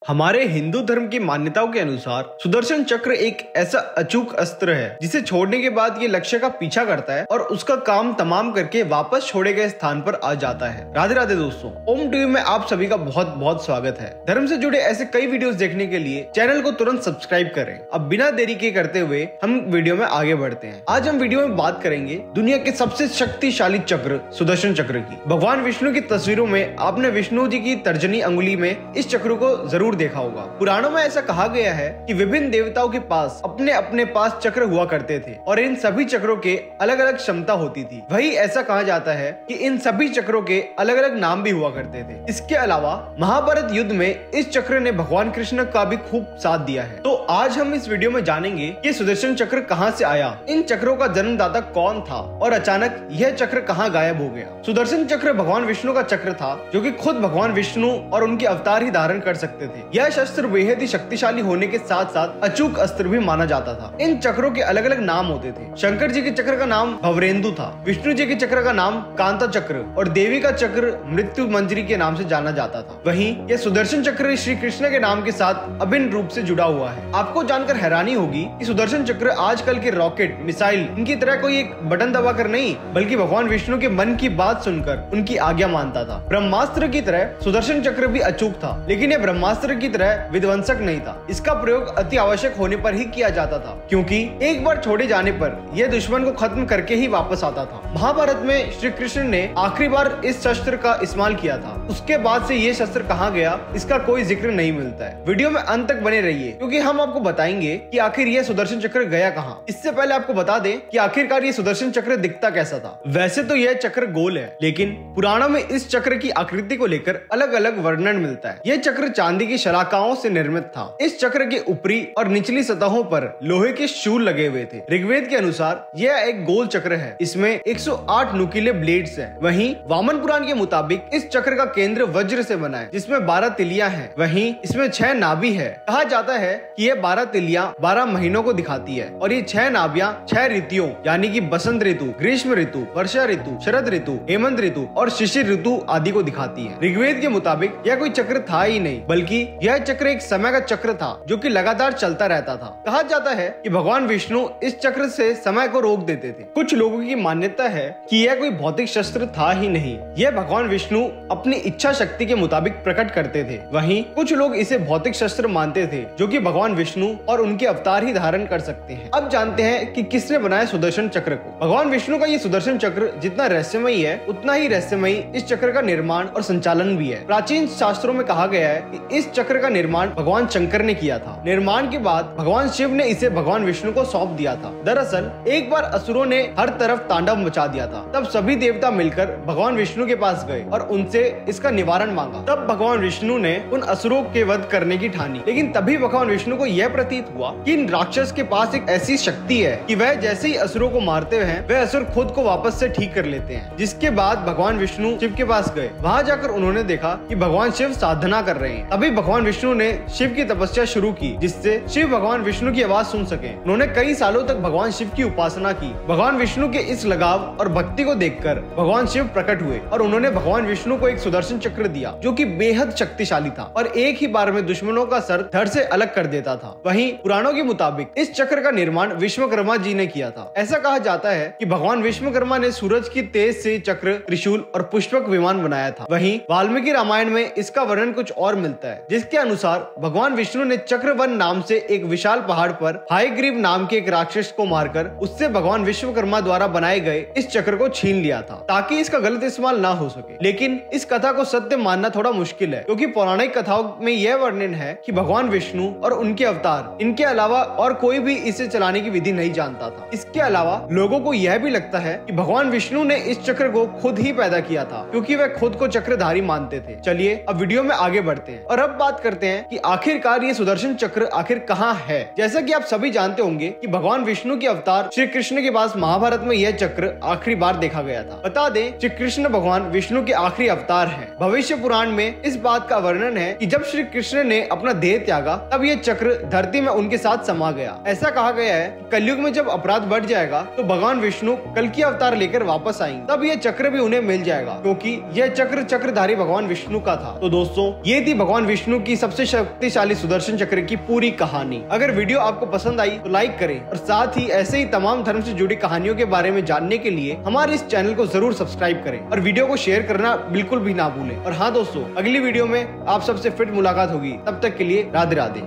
हमारे हिंदू धर्म की मान्यताओं के अनुसार सुदर्शन चक्र एक ऐसा अचूक अस्त्र है जिसे छोड़ने के बाद ये लक्ष्य का पीछा करता है और उसका काम तमाम करके वापस छोड़े गए स्थान पर आ जाता है। राधे राधे दोस्तों, ओम टीवी में आप सभी का बहुत बहुत स्वागत है। धर्म से जुड़े ऐसे कई वीडियोस देखने के लिए चैनल को तुरंत सब्सक्राइब करें। अब बिना देरी के करते हुए हम वीडियो में आगे बढ़ते हैं। आज हम वीडियो में बात करेंगे दुनिया के सबसे शक्तिशाली चक्र सुदर्शन चक्र की। भगवान विष्णु की तस्वीरों में आपने विष्णु जी की तर्जनी अंगुली में इस चक्र को जरूर देखा होगा। पुराणों में ऐसा कहा गया है कि विभिन्न देवताओं के पास अपने अपने पास चक्र हुआ करते थे और इन सभी चक्रों के अलग अलग क्षमता होती थी। वही ऐसा कहा जाता है कि इन सभी चक्रों के अलग अलग नाम भी हुआ करते थे। इसके अलावा महाभारत युद्ध में इस चक्र ने भगवान कृष्ण का भी खूब साथ दिया है। तो आज हम इस वीडियो में जानेंगे कि सुदर्शन चक्र कहां से आया, इन चक्रों का जन्मदाता कौन था और अचानक यह चक्र कहां गायब हो गया। सुदर्शन चक्र भगवान विष्णु का चक्र था जो कि खुद भगवान विष्णु और उनके अवतार ही धारण कर सकते थे। यह शस्त्र बेहद ही शक्तिशाली होने के साथ साथ अचूक अस्त्र भी माना जाता था। इन चक्रों के अलग अलग नाम होते थे। शंकर जी के चक्र का नाम भवरेंदु था, विष्णु जी के चक्र का नाम कांता चक्र और देवी का चक्र मृत्यु मंजरी के नाम से जाना जाता था। वहीं यह सुदर्शन चक्र श्री कृष्ण के नाम के साथ अभिन्न रूप से जुड़ा हुआ है। आपको जानकर हैरानी होगी कि सुदर्शन चक्र आजकल के रॉकेट मिसाइल इनकी तरह कोई एक बटन दबाकर नहीं बल्कि भगवान विष्णु के मन की बात सुनकर उनकी आज्ञा मानता था। ब्रह्मास्त्र की तरह सुदर्शन चक्र भी अचूक था, लेकिन यह ब्रह्मास्त्र की तरह विध्वंसक नहीं था। इसका प्रयोग अति आवश्यक होने पर ही किया जाता था, क्योंकि एक बार छोड़े जाने पर यह दुश्मन को खत्म करके ही वापस आता था। महाभारत में श्री कृष्ण ने आखिरी बार इस शस्त्र का इस्तेमाल किया था। उसके बाद से ये शस्त्र कहाँ गया इसका कोई जिक्र नहीं मिलता है। वीडियो में अंत तक बने रहिए क्योंकि हम आपको बताएंगे कि आखिर यह सुदर्शन चक्र गया कहाँ। इससे पहले आपको बता दें कि आखिरकार ये सुदर्शन चक्र दिखता कैसा था। वैसे तो यह चक्र गोल है, लेकिन पुराणों में इस चक्र की आकृति को लेकर अलग अलग वर्णन मिलता है। यह चक्र चांदी की शलाकाओं से निर्मित था। इस चक्र के ऊपरी और निचली सतहों पर लोहे के शूल लगे हुए थे। ऋग्वेद के अनुसार यह एक गोल चक्र है। इसमें 108 नुकीले ब्लेड्स हैं। वहीं वामन पुराण के मुताबिक इस चक्र का केंद्र वज्र से बना है, जिसमें 12 तिलियां हैं। वहीं इसमें 6 नाभि है। कहा जाता है कि यह 12 तिलियां 12 महीनों को दिखाती है और ये 6 नाभियां 6 ऋतुओं यानी कि बसंत ऋतु, ग्रीष्म ऋतु, वर्षा ऋतु, शरद ऋतु, हेमंत ऋतु और शिशिर ऋतु आदि को दिखाती है। ऋग्वेद के मुताबिक यह कोई चक्र था ही नहीं, बल्कि यह चक्र एक समय का चक्र था जो कि लगातार चलता रहता था। कहा जाता है कि भगवान विष्णु इस चक्र से समय को रोक देते थे। कुछ लोगों की मान्यता है कि यह कोई भौतिक शस्त्र था ही नहीं, यह भगवान विष्णु अपनी इच्छा शक्ति के मुताबिक प्रकट करते थे। वहीं कुछ लोग इसे भौतिक शस्त्र मानते थे जो कि भगवान विष्णु और उनके अवतार ही धारण कर सकते हैं। अब जानते हैं कि किसने बनाया सुदर्शन चक्र को। भगवान विष्णु का ये सुदर्शन चक्र जितना रहस्यमयी है उतना ही रहस्यमयी इस चक्र का निर्माण और संचालन भी है। प्राचीन शास्त्रों में कहा गया है कि इस चक्र का निर्माण भगवान शंकर ने किया था। निर्माण के बाद भगवान शिव ने इसे भगवान विष्णु को सौंप दिया था। दरअसल एक बार असुरों ने हर तरफ तांडव मचा दिया था। तब सभी देवता मिलकर भगवान विष्णु के पास गए और उनसे इसका निवारण मांगा। तब भगवान विष्णु ने उन असुरों के वध करने की ठानी। लेकिन तभी भगवान विष्णु को यह प्रतीत हुआ कि इन राक्षस के पास एक ऐसी शक्ति है कि वह जैसे ही असुरों को मारते हैं वह असुर खुद को वापस से ठीक कर लेते हैं। जिसके बाद भगवान विष्णु शिव के पास गए। वहाँ जाकर उन्होंने देखा कि भगवान शिव साधना कर रहे हैं। तभी भगवान विष्णु ने शिव की तपस्या शुरू की, जिससे शिव भगवान विष्णु की आवाज सुन सके। उन्होंने कई सालों तक भगवान शिव की उपासना की। भगवान विष्णु के इस लगाव और भक्ति को देखकर भगवान शिव प्रकट हुए और उन्होंने भगवान विष्णु को एक सुदर्शन चक्र दिया जो कि बेहद शक्तिशाली था और एक ही बार में दुश्मनों का सर धड़ से अलग कर देता था। वहीं पुराणों के मुताबिक इस चक्र का निर्माण विश्वकर्मा जी ने किया था। ऐसा कहा जाता है कि भगवान विश्वकर्मा ने सूरज की तेज से चक्र, त्रिशूल और पुष्पक विमान बनाया था। वहीं वाल्मीकि रामायण में इसका वर्णन कुछ और मिलता है, जिसके अनुसार भगवान विष्णु ने चक्रवन नाम से एक विशाल पहाड़ पर हायग्रीव नाम के एक राक्षस को मारकर उससे भगवान विश्वकर्मा द्वारा बनाए गए इस चक्र को छीन लिया था ताकि इसका गलत इस्तेमाल ना हो सके। लेकिन इस कथा को सत्य मानना थोड़ा मुश्किल है, क्योंकि पौराणिक कथाओं में यह वर्णन है कि भगवान विष्णु और उनके अवतार इनके अलावा और कोई भी इसे चलाने की विधि नहीं जानता था। इसके अलावा लोगों को यह भी लगता है कि भगवान विष्णु ने इस चक्र को खुद ही पैदा किया था, क्योंकि वह खुद को चक्रधारी मानते थे। चलिए अब वीडियो में आगे बढ़ते हैं और अब बात करते हैं कि आखिरकार ये सुदर्शन चक्र आखिर कहाँ है। जैसा कि आप सभी जानते होंगे कि भगवान विष्णु के अवतार श्री कृष्ण के पास महाभारत में यह चक्र आखिरी बार देखा गया था। बता दें, श्री कृष्ण भगवान विष्णु के आखिरी अवतार हैं। भविष्य पुराण में इस बात का वर्णन है कि जब श्री कृष्ण ने अपना देह त्यागा तब यह चक्र धरती में उनके साथ समा गया। ऐसा कहा गया है कि कलयुग में जब अपराध बढ़ जाएगा तो भगवान विष्णु कल की अवतार लेकर वापस आएंगे, तब यह चक्र भी उन्हें मिल जाएगा, क्योंकि यह चक्र चक्रधारी भगवान विष्णु का था। तो दोस्तों, ये थी भगवान विष्णु विष्णु की सबसे शक्तिशाली सुदर्शन चक्र की पूरी कहानी। अगर वीडियो आपको पसंद आई तो लाइक करें और साथ ही ऐसे ही तमाम धर्म से जुड़ी कहानियों के बारे में जानने के लिए हमारे इस चैनल को जरूर सब्सक्राइब करें और वीडियो को शेयर करना बिल्कुल भी ना भूलें। और हाँ दोस्तों, अगली वीडियो में आप सबसे फिर मुलाकात होगी। तब तक के लिए राधे राधे।